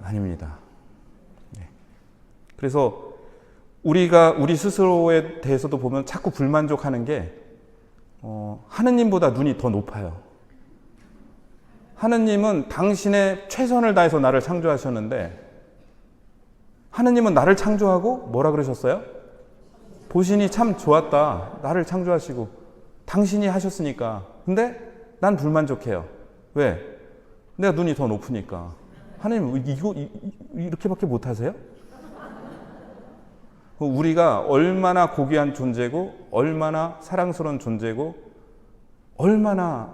아닙니다. 그래서 우리가 우리 스스로에 대해서도 보면 자꾸 불만족하는 게 하느님보다 눈이 더 높아요. 하느님은 당신의 최선을 다해서 나를 창조하셨는데, 하느님은 나를 창조하고 뭐라 그러셨어요? 보시니 참 좋았다. 나를 창조하시고 당신이 하셨으니까. 근데 난 불만족해요. 왜? 내가 눈이 더 높으니까. 하느님 이거 이렇게밖에 못하세요? 우리가 얼마나 고귀한 존재고, 얼마나 사랑스러운 존재고, 얼마나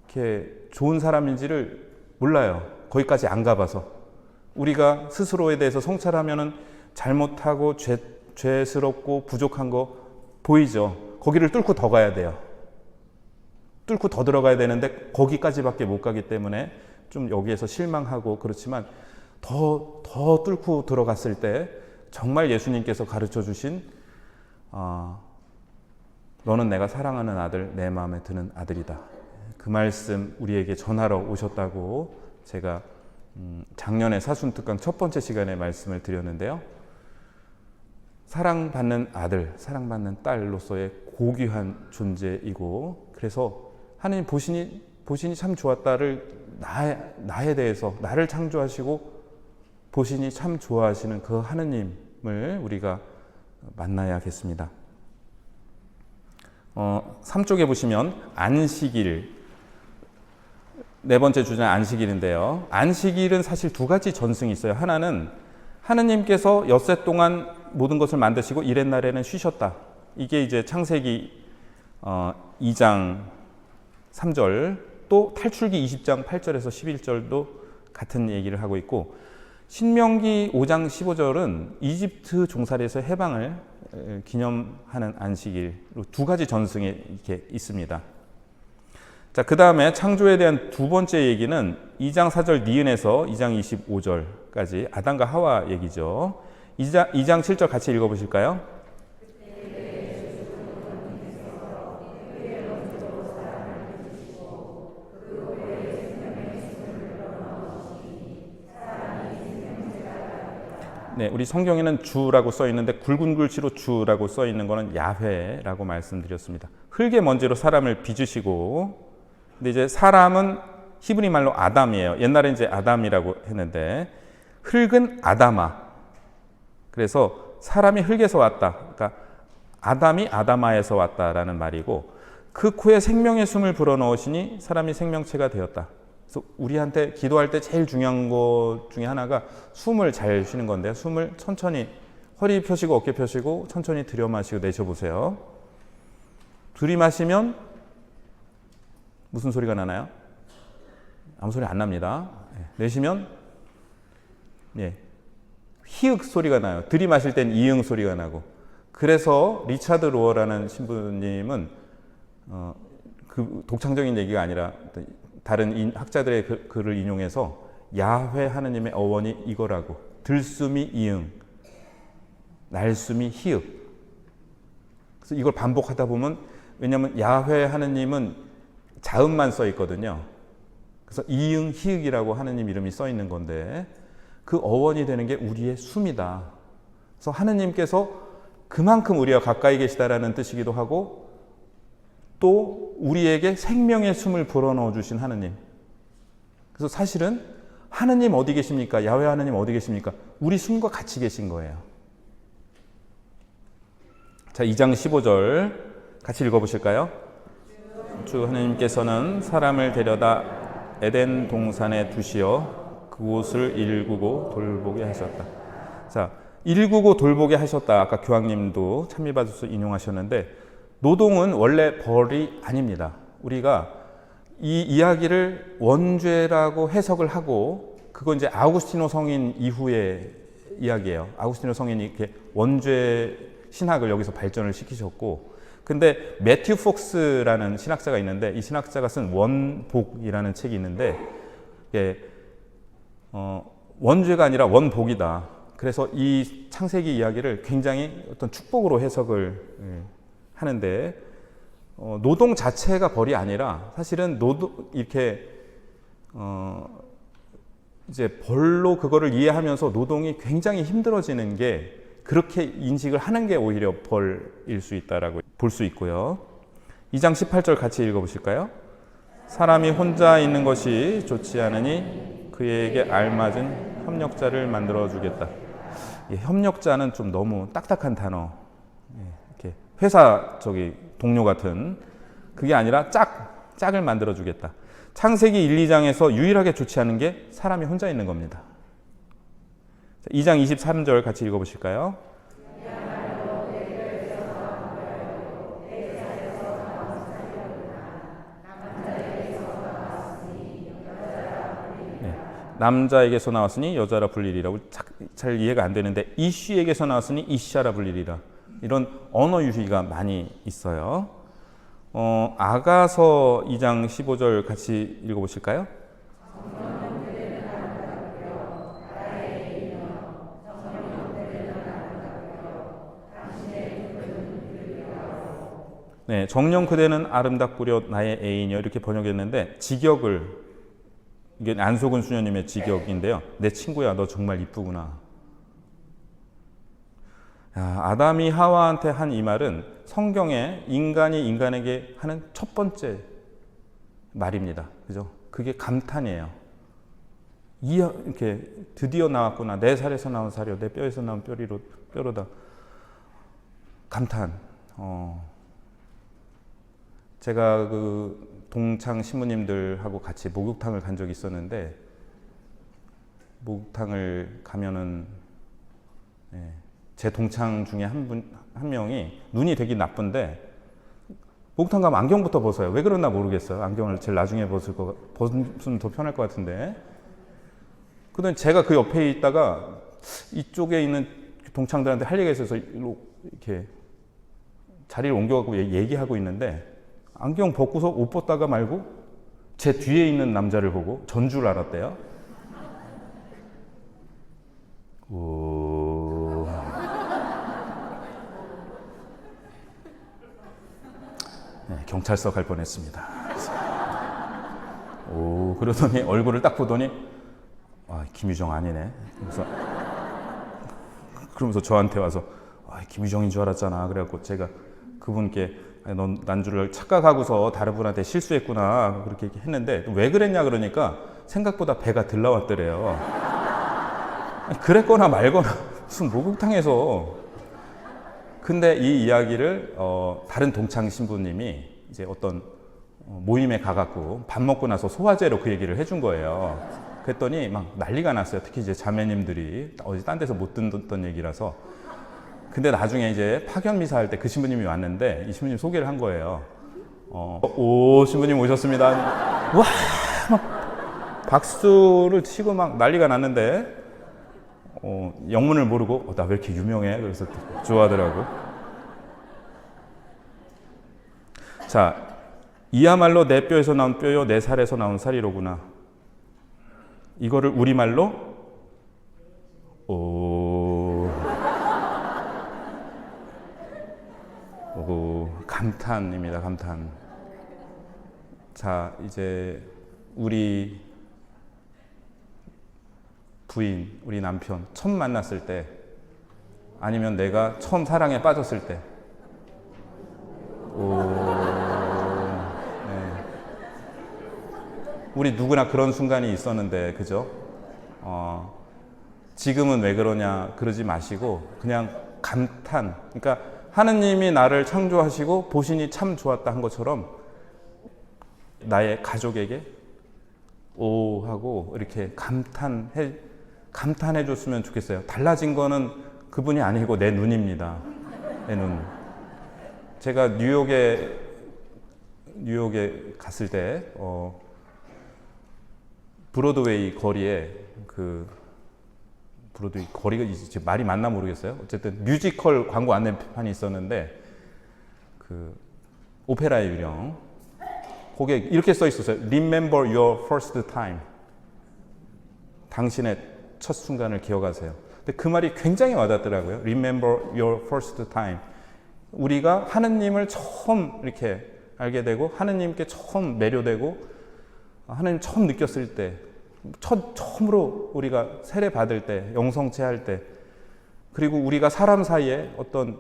이렇게 좋은 사람인지를 몰라요. 거기까지 안 가봐서. 우리가 스스로에 대해서 성찰하면은 잘못하고 죄스럽고 부족한 거 보이죠. 거기를 뚫고 더 가야 돼요. 뚫고 더 들어가야 되는데 거기까지밖에 못 가기 때문에 좀 여기에서 실망하고, 그렇지만 더 뚫고 들어갔을 때 정말 예수님께서 가르쳐 주신 너는 내가 사랑하는 아들, 내 마음에 드는 아들이다. 그 말씀 우리에게 전하러 오셨다고 제가 작년에 사순특강 첫 번째 시간에 말씀을 드렸는데요. 사랑받는 아들, 사랑받는 딸로서의 고귀한 존재이고, 그래서 하나님 보시니 참 좋았다를 나에 대해서, 나를 창조하시고 보시니 참 좋아하시는 그 하느님을 우리가 만나야겠습니다. 3쪽에 보시면 안식일, 네 번째 주제는 안식일인데요. 안식일은 사실 두 가지 전승이 있어요. 하나는 하느님께서 엿새 동안 모든 것을 만드시고 이렛날에는 쉬셨다. 이게 이제 창세기 2장 3절, 또 탈출기 20장 8절에서 11절도 같은 얘기를 하고 있고, 신명기 5장 15절은 이집트 종살이에서 해방을 기념하는 안식일로 두 가지 전승이 이렇게 있습니다. 자, 그 다음에 창조에 대한 두 번째 얘기는 2장 4절 니은에서 2장 25절까지 아담과 하와 얘기죠. 2장 7절 같이 읽어보실까요? 네, 우리 성경에는 주라고 써 있는데 굵은 글씨로 주라고 써 있는 거는 야훼라고 말씀드렸습니다. 흙의 먼지로 사람을 빚으시고, 근데 이제 사람은 히브리 말로 아담이에요. 옛날에 이제 아담이라고 했는데 흙은 아다마. 그래서 사람이 흙에서 왔다. 그러니까 아담이 아다마에서 왔다라는 말이고, 그 코에 생명의 숨을 불어넣으시니 사람이 생명체가 되었다. 그래서 우리한테 기도할 때 제일 중요한 것 중에 하나가 숨을 잘 쉬는 건데요. 숨을 천천히 허리 펴시고 어깨 펴시고 천천히 들여 마시고 내쉬어보세요. 들이마시면 무슨 소리가 나나요? 아무 소리 안 납니다. 내쉬면 히읗 소리가 나요. 들이마실 땐 이응 소리가 나고. 그래서 리차드 로어라는 신부님은 그 독창적인 얘기가 아니라 다른 학자들의 글을 인용해서 야훼 하느님의 어원이 이거라고. 들숨이 이응, 날숨이 히읗. 그래서 이걸 반복하다 보면, 왜냐하면 야훼 하느님은 자음만 써 있거든요. 그래서 이응 히읗이라고 하느님 이름이 써 있는 건데 그 어원이 되는 게 우리의 숨이다. 그래서 하느님께서 그만큼 우리와 가까이 계시다라는 뜻이기도 하고 또 우리에게 생명의 숨을 불어넣어 주신 하느님. 그래서 사실은 하느님 어디 계십니까? 야훼 하느님 어디 계십니까? 우리 숨과 같이 계신 거예요. 자, 2장 15절 같이 읽어보실까요? 주 하느님께서는 사람을 데려다 에덴 동산에 두시어 그곳을 일구고 돌보게 하셨다. 자, 일구고 돌보게 하셨다. 아까 교황님도 찬미받으셔서 인용하셨는데 노동은 원래 벌이 아닙니다. 우리가 이 이야기를 원죄라고 해석을 하고 그건 이제 아우구스티노 성인 이후의 이야기예요. 아우구스티노 성인이 이렇게 원죄 신학을 여기서 발전을 시키셨고, 근데 매튜 폭스라는 신학자가 있는데 이 신학자가 쓴 원복이라는 책이 있는데 이게 원죄가 아니라 원복이다. 그래서 이 창세기 이야기를 굉장히 어떤 축복으로 해석을 하는데 노동 자체가 벌이 아니라 사실은 이렇게 이제 벌로 그거를 이해하면서 노동이 굉장히 힘들어지는 게 그렇게 인식을 하는 게 오히려 벌일 수 있다라고 볼 수 있고요. 2장 18절 같이 읽어보실까요? 사람이 혼자 있는 것이 좋지 않으니 그에게 알맞은 협력자를 만들어 주겠다. 협력자는 좀 너무 딱딱한 단어. 이렇게 회사 동료 같은 그게 아니라 짝을 만들어 주겠다. 창세기 1, 2장에서 유일하게 좋지 않은 게 사람이 혼자 있는 겁니다. 2장 23절 같이 읽어보실까요? 네. 남자에게서 나왔으니 여자라 불리리라고 잘 이해가 안 되는데 이씨에게서 나왔으니 이씨라 불리리라. 이런 언어 유희가 많이 있어요. 아가서 2장 15절 같이 읽어보실까요? 네, 정녕 그대는 아름답구려 나의 애인이여 이렇게 번역했는데 직역을 이게 안소근 수녀님의 직역인데요. 내 친구야, 너 정말 이쁘구나. 아담이 하와한테 한 이 말은 성경에 인간이 인간에게 하는 첫 번째 말입니다. 그죠? 그게 감탄이에요. 이렇게 드디어 나왔구나. 내 살에서 나온 살이요, 내 뼈에서 나온 뼈로다. 감탄. 제가 그 동창 신부님들하고 같이 목욕탕을 간 적이 있었는데 목욕탕을 가면은 제 동창 중에 한 명이 눈이 되게 나쁜데 목욕탕 가면 안경부터 벗어요. 왜 그러나 모르겠어요. 안경을 제일 나중에 벗으면 더 편할 것 같은데. 그다음에 제가 그 옆에 있다가 이쪽에 있는 동창들한테 할 얘기가 있어서 이렇게 자리를 옮겨가고 얘기하고 있는데 안경 벗고서 옷 벗다가 말고 제 뒤에 있는 남자를 보고 전 줄 알았대요. 네, 경찰서 갈 뻔했습니다. 그러더니 얼굴을 딱 보더니 김유정 아니네. 그러면서 저한테 와서 김유정인 줄 알았잖아. 그래갖고 제가 그분께 넌 난 줄을 착각하고서 다른 분한테 실수했구나 그렇게 했는데 왜 그랬냐 그러니까 생각보다 배가 들 나왔더래요. 그랬거나 말거나 무슨 목욕탕에서. 근데 이 이야기를 다른 동창 신부님이 이제 어떤 모임에 가갖고 밥 먹고 나서 소화제로 그 얘기를 해준 거예요. 그랬더니 막 난리가 났어요. 특히 이제 자매님들이 어디 딴 데서 못 듣던 얘기라서. 근데 나중에 이제 파견 미사 할 때 그 신부님이 왔는데 이 신부님 소개를 한 거예요. 오, 신부님 오셨습니다. 와, 막 박수를 치고 막 난리가 났는데 영문을 모르고 나 왜 이렇게 유명해? 그래서 좋아하더라고. 자, 이야말로 내 뼈에서 나온 뼈요 내 살에서 나온 살이로구나. 이거를 우리말로 감탄입니다. 감탄. 자, 이제 우리 부인, 우리 남편 처음 만났을 때, 아니면 내가 처음 사랑에 빠졌을 때, 네. 우리 누구나 그런 순간이 있었는데, 그죠? 지금은 왜 그러냐 그러지 마시고 그냥 감탄. 그러니까 하느님이 나를 창조하시고 보시니 참 좋았다 한 것처럼 나의 가족에게 오 하고 이렇게 감탄해 줬으면 좋겠어요. 달라진 거는 그분이 아니고 내 눈입니다. 내 눈. 제가 뉴욕에 갔을 때 브로드웨이 거리에 브로드웨이 거리가 이제 말이 맞나 모르겠어요. 어쨌든 뮤지컬 광고 안내판이 있었는데 오페라의 유령 거기에 이렇게 써 있었어요. Remember your first time. 당신의 첫 순간을 기억하세요. 근데 그 말이 굉장히 와닿더라고요. Remember your first time. 우리가 하느님을 처음 이렇게 알게 되고 하느님께 처음 매료되고 하느님 처음 느꼈을 때 처음으로 우리가 세례 받을 때 영성체 할 때 그리고 우리가 사람 사이에 어떤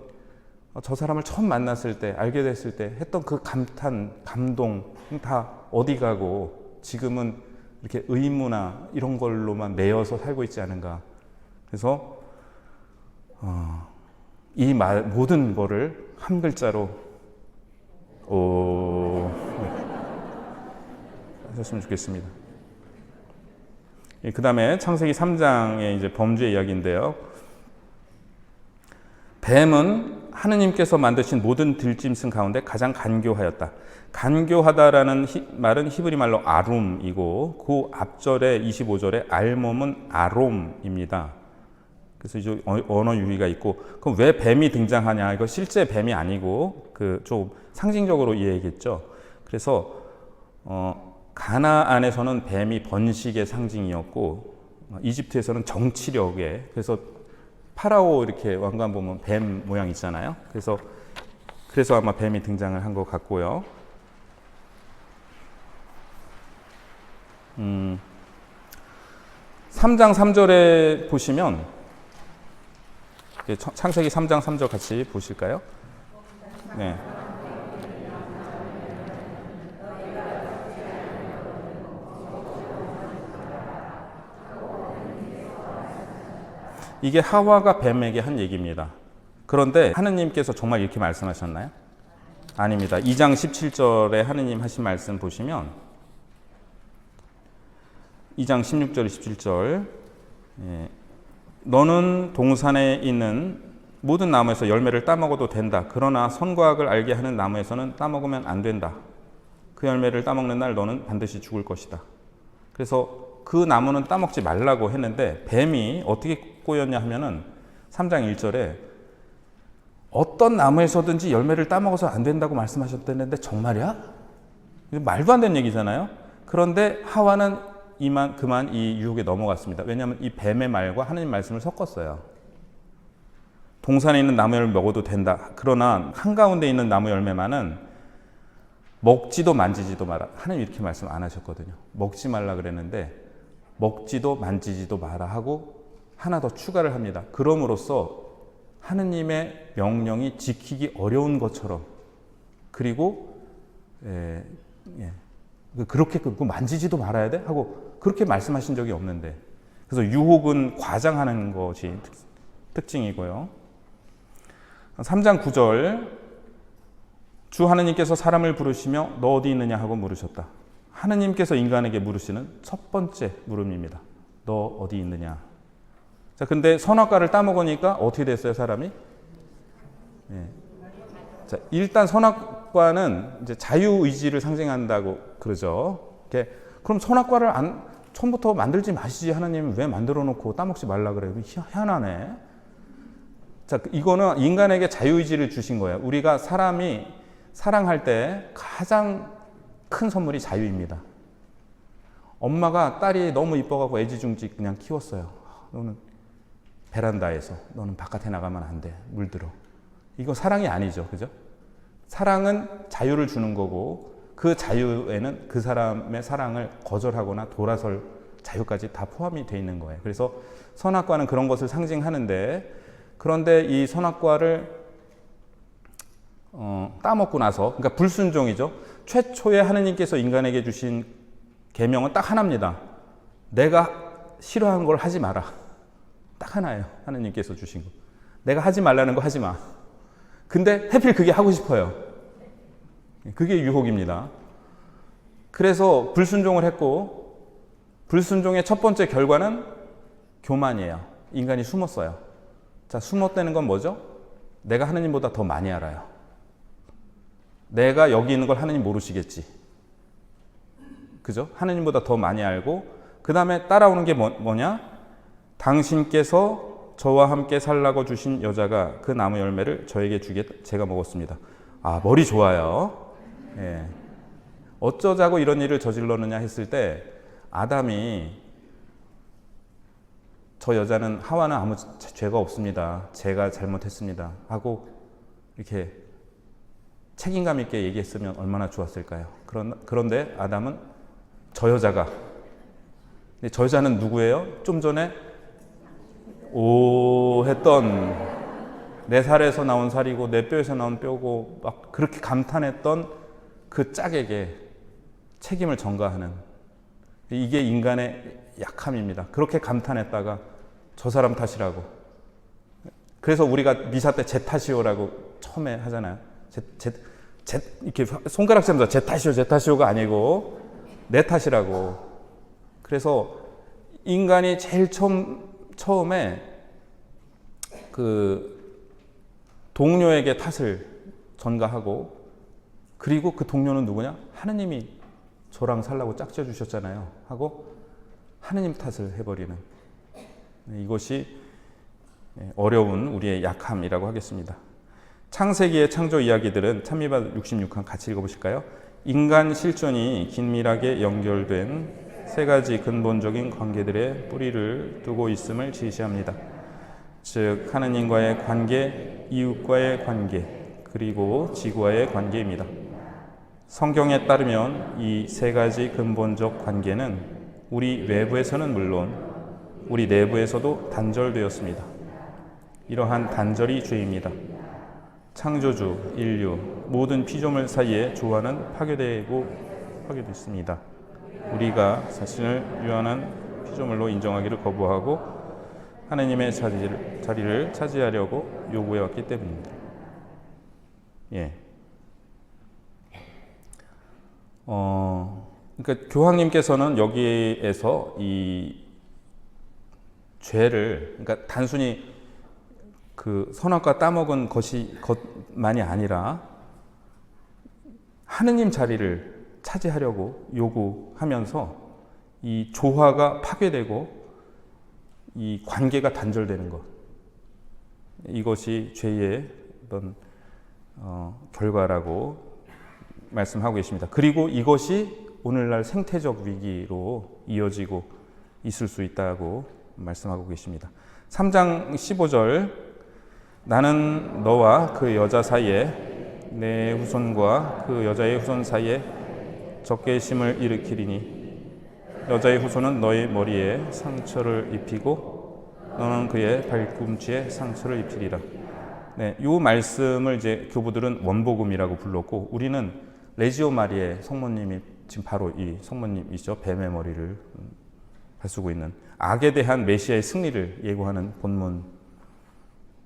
저 사람을 처음 만났을 때 알게 됐을 때 했던 그 감탄, 감동 다 어디 가고 지금은 이렇게 의무나 이런 걸로만 매여서 살고 있지 않은가. 그래서 이 모든 거를 한 글자로 하셨으면 좋겠습니다. 그 다음에 창세기 3장의 이제 범죄 이야기인데요. 뱀은 하느님께서 만드신 모든 들짐승 가운데 가장 간교하였다. 간교하다라는 말은 히브리 말로 아룸이고 그 앞절에 25절에 알몸은 아롬입니다. 그래서 이제 언어 유희가 있고 그럼 왜 뱀이 등장하냐? 이거 실제 뱀이 아니고 좀 상징적으로 이해했겠죠. 그래서 가나안에서는 뱀이 번식의 상징이었고 이집트에서는 정치력의 그래서 파라오 이렇게 왕관 보면 뱀 모양 있잖아요. 그래서 아마 뱀이 등장을 한 것 같고요. 3장 3절에 보시면 창세기 3장 3절 같이 보실까요? 네. 이게 하와가 뱀에게 한 얘기입니다. 그런데 하느님께서 정말 이렇게 말씀하셨나요? 아닙니다. 2장 17절에 하느님 하신 말씀 보시면 2장 16절 17절 너는 동산에 있는 모든 나무에서 열매를 따먹어도 된다. 그러나 선과 악을 알게 하는 나무에서는 따먹으면 안 된다. 그 열매를 따먹는 날 너는 반드시 죽을 것이다. 그래서 그 나무는 따먹지 말라고 했는데 뱀이 어떻게 꼬였냐 하면은 3장 1절에 어떤 나무에서든지 열매를 따먹어서 안 된다고 말씀하셨다는데 정말이야? 말도 안 되는 얘기잖아요. 그런데 하와는 그만 이 유혹에 넘어갔습니다. 왜냐하면 이 뱀의 말과 하느님 말씀을 섞었어요. 동산에 있는 나무 열매 먹어도 된다. 그러나 한가운데 있는 나무 열매만은 먹지도 만지지도 마라. 하느님 이렇게 말씀 안 하셨거든요. 먹지 말라 그랬는데 먹지도 만지지도 마라 하고 하나 더 추가를 합니다. 그럼으로써 하느님의 명령이 지키기 어려운 것처럼 그리고 그렇게 만지지도 말아야 돼? 하고 그렇게 말씀하신 적이 없는데 그래서 유혹은 과장하는 것이 특징이고요. 3장 9절 주 하느님께서 사람을 부르시며 너 어디 있느냐 하고 물으셨다. 하느님께서 인간에게 물으시는 첫 번째 물음입니다. 너 어디 있느냐. 자, 근데 선악과를 따먹으니까 어떻게 됐어요, 사람이? 예. 자, 일단 선악과는 이제 자유의지를 상징한다고 그러죠. 그럼 선악과를 처음부터 만들지 마시지 하나님은 왜 만들어 놓고 따먹지 말라 그래요? 희한하네. 자, 이거는 인간에게 자유의지를 주신 거예요. 우리가 사람이 사랑할 때 가장 큰 선물이 자유입니다. 엄마가 딸이 너무 이뻐가고 애지중지 그냥 키웠어요. 너는 베란다에서, 너는 바깥에 나가면 안 돼. 물들어. 이거 사랑이 아니죠. 그죠? 사랑은 자유를 주는 거고 그 자유에는 그 사람의 사랑을 거절하거나 돌아설 자유까지 다 포함이 되어 있는 거예요. 그래서 선악과는 그런 것을 상징하는데, 그런데 이 선악과를 따먹고 나서, 그러니까 불순종이죠. 최초에 하느님께서 인간에게 주신 계명은 딱 하나입니다. 내가 싫어하는 걸 하지 마라. 딱 하나예요. 하느님께서 주신 거. 내가 하지 말라는 거 하지 마. 근데 하필 그게 하고 싶어요. 그게 유혹입니다. 그래서 불순종을 했고, 불순종의 첫 번째 결과는 교만이에요. 인간이 숨었어요. 자, 숨었다는 건 뭐죠? 내가 하느님보다 더 많이 알아요. 내가 여기 있는 걸 하느님 모르시겠지. 그죠? 하느님보다 더 많이 알고, 그 다음에 따라오는 게 뭐냐? 당신께서 저와 함께 살라고 주신 여자가 그 나무 열매를 저에게 주게 제가 먹었습니다. 아, 머리 좋아요. 예. 어쩌자고 이런 일을 저질렀느냐 했을 때, 아담이 저 여자는 하와는 아무 죄가 없습니다. 제가 잘못했습니다. 하고 이렇게 책임감 있게 얘기했으면 얼마나 좋았을까요? 그런데 아담은 저 여자가, 근데 저 여자는 누구예요? 좀 전에 오 했던, 내 살에서 나온 살이고 내 뼈에서 나온 뼈고 막 그렇게 감탄했던 그 짝에게 책임을 전가하는, 이게 인간의 약함입니다. 그렇게 감탄했다가 저 사람 탓이라고. 그래서 우리가 미사 때 제 탓이오라고 처음에 하잖아요. 이렇게 손가락 잡면서 제 탓이오, 제 탓이오가 아니고 내 탓이라고. 그래서 인간이 제일 처음에 그 동료에게 탓을 전가하고, 그리고 그 동료는 누구냐? 하느님이 저랑 살라고 짝지어 주셨잖아요 하고 하느님 탓을 해버리는, 이것이 어려운 우리의 약함이라고 하겠습니다. 창세기의 창조 이야기들은 찬미바 66강 같이 읽어보실까요? 인간 실존이 긴밀하게 연결된 세 가지 근본적인 관계들의 뿌리를 두고 있음을 제시합니다. 즉 하느님과의 관계, 이웃과의 관계, 그리고 지구와의 관계입니다. 성경에 따르면 이 세 가지 근본적 관계는 우리 외부에서는 물론 우리 내부에서도 단절되었습니다. 이러한 단절이 죄입니다. 창조주, 인류, 모든 피조물 사이에 조화는 파괴되고 있습니다. 우리가 자신을 유한한 피조물로 인정하기를 거부하고 하나님의 자리를 차지하려고 요구해왔기 때문입니다. 예. 그러니까 교황님께서는 여기에서 이 죄를, 그러니까 단순히 그 선악과 따먹은 것만이 아니라 하느님 자리를 차지하려고 요구하면서 이 조화가 파괴되고 이 관계가 단절되는 것, 이것이 죄의 어떤 결과라고 말씀하고 계십니다. 그리고 이것이 오늘날 생태적 위기로 이어지고 있을 수 있다고 말씀하고 계십니다. 3장 15절, 나는 너와 그 여자 사이에 내 후손과 그 여자의 후손 사이에 적개심을 일으키리니 여자의 후손은 너의 머리에 상처를 입히고 너는 그의 발꿈치에 상처를 입히리라. 네, 이 말씀을 이제 교부들은 원복음이라고 불렀고, 우리는 레지오 마리의 성모님이 지금 바로 이 성모님이죠. 뱀의 머리를 가지고 있는 악에 대한 메시아의 승리를 예고하는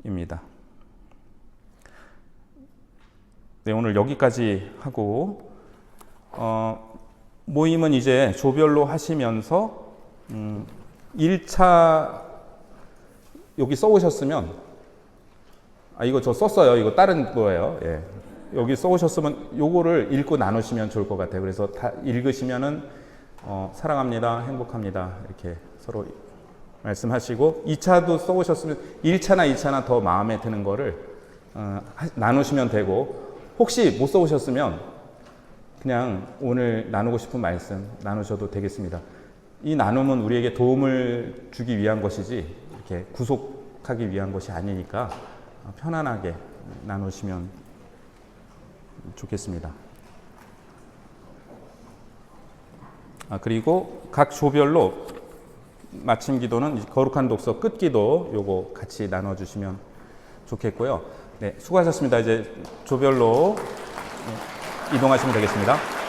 본문입니다. 네, 오늘 여기까지 하고 모임은 이제 조별로 하시면서 1차 여기 써오셨으면 이거 저 썼어요. 이거 다른 거예요. 예. 여기 써오셨으면 요거를 읽고 나누시면 좋을 것 같아요. 그래서 다 읽으시면은 사랑합니다, 행복합니다 이렇게 서로 말씀하시고 2차도 써오셨으면 1차나 2차나 더 마음에 드는 거를 나누시면 되고 혹시 못 써오셨으면 그냥 오늘 나누고 싶은 말씀 나누셔도 되겠습니다. 이 나눔은 우리에게 도움을 주기 위한 것이지 이렇게 구속하기 위한 것이 아니니까 편안하게 나누시면 좋겠습니다. 그리고 각 조별로 마침 기도는 거룩한 독서 끝기도 요거 같이 나눠주시면 좋겠고요. 네, 수고하셨습니다. 이제 조별로 이동하시면 되겠습니다.